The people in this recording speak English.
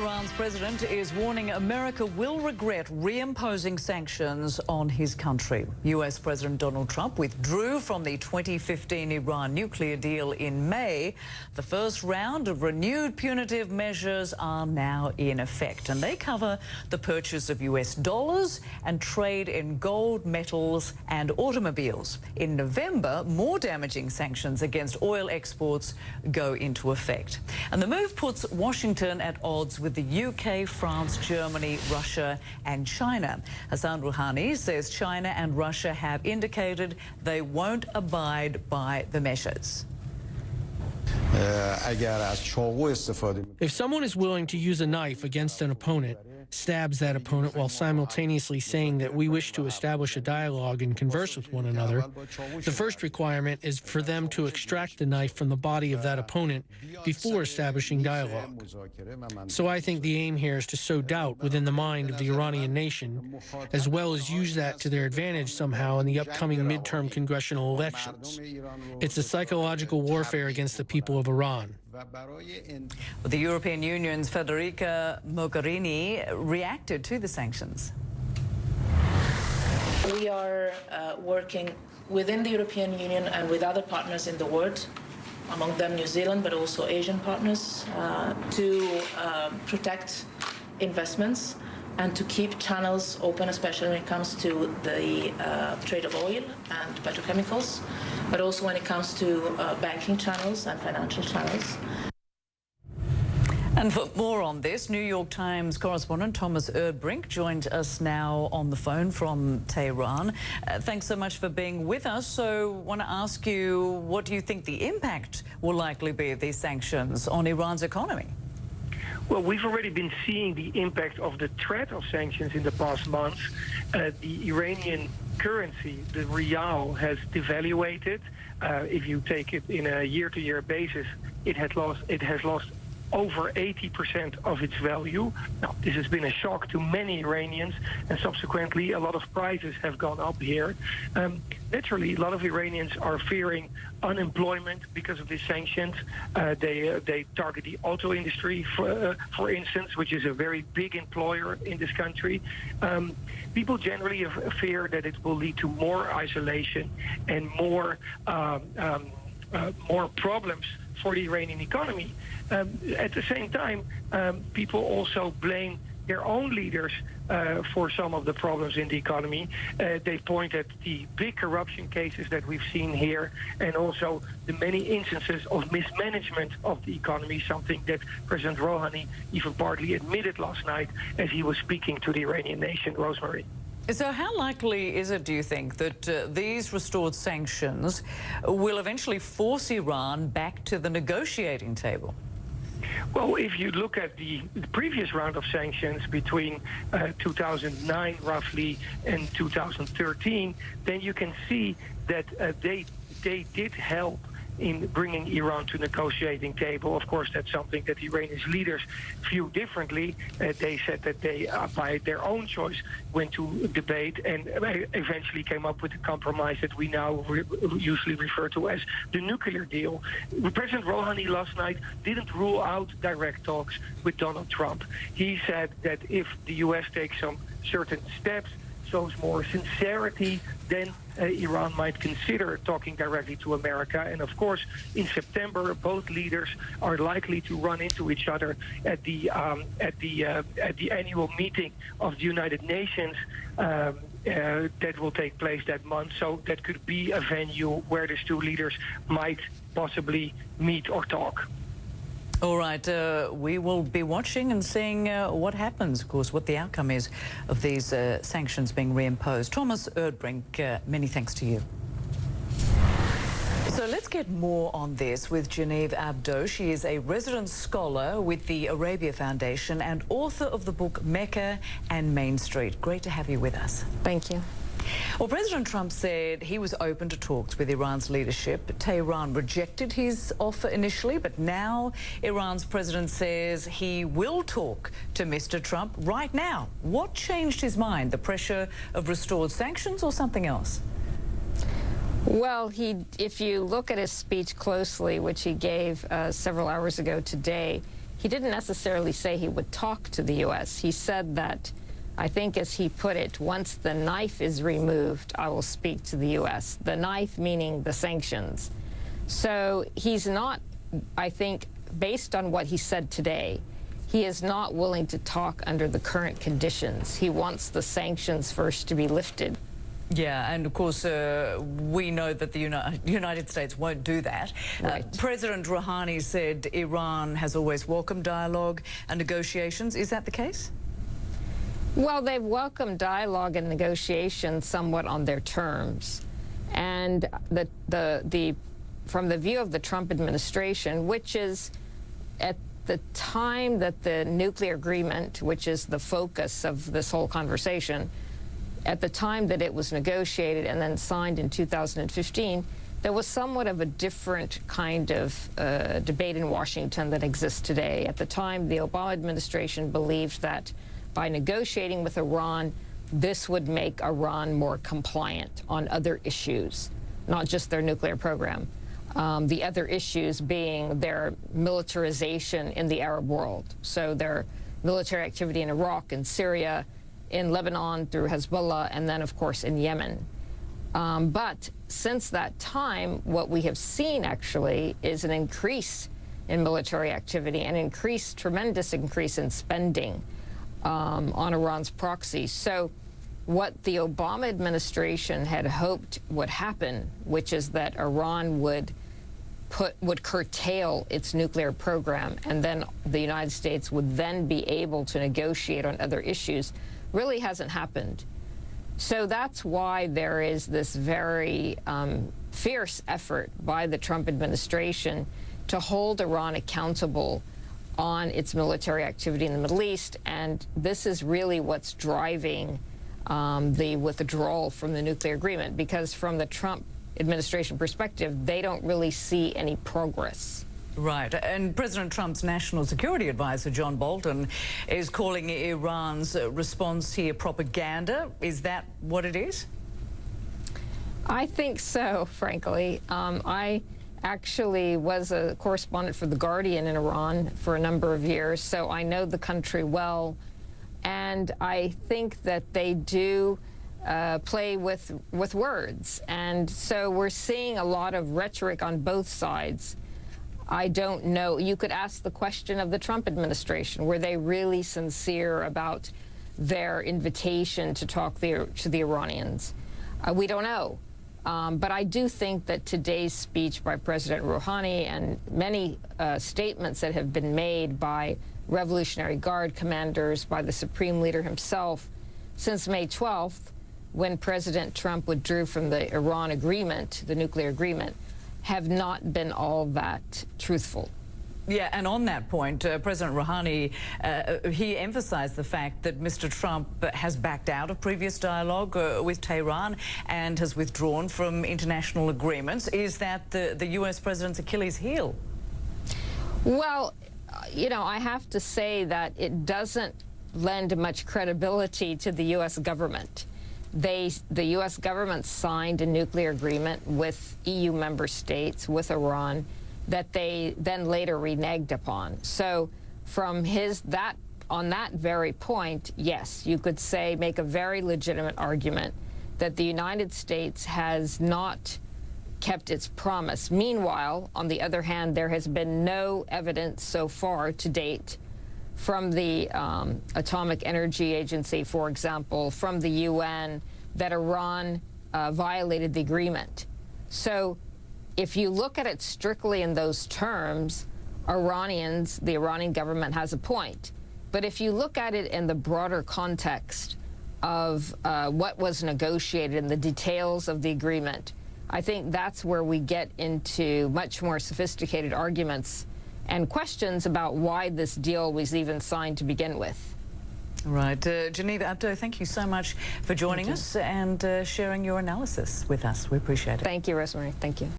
Iran's president is warning America will regret reimposing sanctions on his country. US President Donald Trump withdrew from the 2015 Iran nuclear deal in May. The first round of renewed punitive measures are now in effect, and they cover the purchase of US dollars and trade in gold, metals and automobiles. In November, more damaging sanctions against oil exports go into effect. And the move puts Washington at odds with the UK, France, Germany, Russia and China. Hassan Rouhani says China and Russia have indicated they won't abide by the measures. If someone is willing to use a knife against an opponent, stabs that opponent while simultaneously saying that we wish to establish a dialogue and converse with one another, the first requirement is for them to extract the knife from the body of that opponent before establishing dialogue. So I think the aim here is to sow doubt within the mind of the Iranian nation, as well as use that to their advantage somehow in the upcoming midterm congressional elections. It's a psychological warfare against the people of Iran. The European Union's Federica Mogherini reacted to the sanctions. We are working within the European Union and with other partners in the world, among them New Zealand, but also Asian partners, to protect investments and to keep channels open, especially when it comes to the trade of oil and petrochemicals, but also when it comes to banking channels and financial channels. And for more on this, New York Times correspondent Thomas Erdbrink joined us now on the phone from Tehran. Thanks so much for being with us. So I want to ask you, what do you think the impact will likely be of these sanctions on Iran's economy? Well, we've already been seeing the impact of the threat of sanctions in the past months. The Iranian currency, the rial, has devaluated. If you take it in a year-to-year basis, it has lost over 80% of its value. Now, this has been a shock to many Iranians, and subsequently a lot of prices have gone up here. Naturally, a lot of Iranians are fearing unemployment because of these sanctions. They target the auto industry, for instance, which is a very big employer in this country. People generally fear that it will lead to more isolation and more problems for the Iranian economy. At the same time, people also blame their own leaders for some of the problems in the economy. They point at the big corruption cases that we've seen here, and also the many instances of mismanagement of the economy, something that President Rouhani even partly admitted last night as he was speaking to the Iranian nation. Rosemary. So how likely is it, do you think, that these restored sanctions will eventually force Iran back to the negotiating table? Well, if you look at the previous round of sanctions between 2009 roughly and 2013, then you can see that they did help in bringing Iran to the negotiating table. Of course, that's something that Iranian leaders view differently. They said that they, by their own choice, went to debate and eventually came up with a compromise that we now usually refer to as the nuclear deal. President Rouhani last night didn't rule out direct talks with Donald Trump. He said that if the U.S. takes some certain steps, shows more sincerity, then Iran might consider talking directly to America. And of course, in September, both leaders are likely to run into each other at the annual meeting of the United Nations that will take place that month. So that could be a venue where these two leaders might possibly meet or talk. All right, we will be watching and seeing what happens, of course, what the outcome is of these sanctions being reimposed. Thomas Erdbrink, many thanks to you. So let's get more on this with Genevieve Abdo. She is a resident scholar with the Arabia Foundation and author of the book Mecca and Main Street. Great to have you with us. Thank you. Well, President Trump said he was open to talks with Iran's leadership. Tehran rejected his offer initially, but now Iran's president says he will talk to Mr. Trump right now. What changed his mind? The pressure of restored sanctions or something else? Well, if you look at his speech closely, which he gave several hours ago today, he didn't necessarily say he would talk to the U.S. He said that, I think as he put it, once the knife is removed, I will speak to the U.S. The knife meaning the sanctions. So he's not, I think, based on what he said today, he is not willing to talk under the current conditions. He wants the sanctions first to be lifted. Yeah, and of course, we know that the United States won't do that. Right. President Rouhani said Iran has always welcomed dialogue and negotiations. Is that the case? Well, they've welcomed dialogue and negotiation somewhat on their terms. And from the view of the Trump administration, which is at the time that the nuclear agreement, which is the focus of this whole conversation, at the time that it was negotiated and then signed in 2015, there was somewhat of a different kind of debate in Washington that exists today. At the time, the Obama administration believed that by negotiating with Iran, this would make Iran more compliant on other issues, not just their nuclear program. The other issues being their militarization in the Arab world. So their military activity in Iraq and Syria, in Lebanon through Hezbollah, and then, of course, in Yemen. But since that time, what we have seen, actually, is an increase in military activity, an tremendous increase in spending on Iran's proxy. So what the Obama administration had hoped would happen, which is that Iran would curtail its nuclear program, and then the United States would then be able to negotiate on other issues, really hasn't happened. So that's why there is this very fierce effort by the Trump administration to hold Iran accountable on its military activity in the Middle East, and this is really what's driving the withdrawal from the nuclear agreement, because from the Trump administration perspective, they don't really see any progress. Right, and President Trump's national security advisor, John Bolton, is calling Iran's response here propaganda. Is that what it is? I think so, frankly. I actually was a correspondent for The Guardian in Iran for a number of years, so I know the country well, and I think that they do play with words. And so we're seeing a lot of rhetoric on both sides. I don't know. You could ask the question of the Trump administration. Were they really sincere about their invitation to talk to the Iranians? We don't know. But I do think that today's speech by President Rouhani and many statements that have been made by Revolutionary Guard commanders, by the Supreme Leader himself, since May 12th, when President Trump withdrew from the Iran agreement, the nuclear agreement, have not been all that truthful. Yeah, and on that point, President Rouhani, he emphasized the fact that Mr. Trump has backed out of previous dialogue with Tehran and has withdrawn from international agreements. Is that the U.S. president's Achilles heel? Well, you know, I have to say that it doesn't lend much credibility to the U.S. government. The U.S. government signed a nuclear agreement with EU member states, with Iran, that they then later reneged upon. So from on that very point, yes, you could say, make a very legitimate argument that the United States has not kept its promise. Meanwhile, on the other hand, there has been no evidence so far to date from the Atomic Energy Agency, for example, from the UN, that Iran violated the agreement. So if you look at it strictly in those terms, the Iranian government has a point. But if you look at it in the broader context of what was negotiated and the details of the agreement, I think that's where we get into much more sophisticated arguments and questions about why this deal was even signed to begin with. Right. Geneva Abdo, thank you so much for joining us and sharing your analysis with us. We appreciate it. Thank you, Rosemary. Thank you.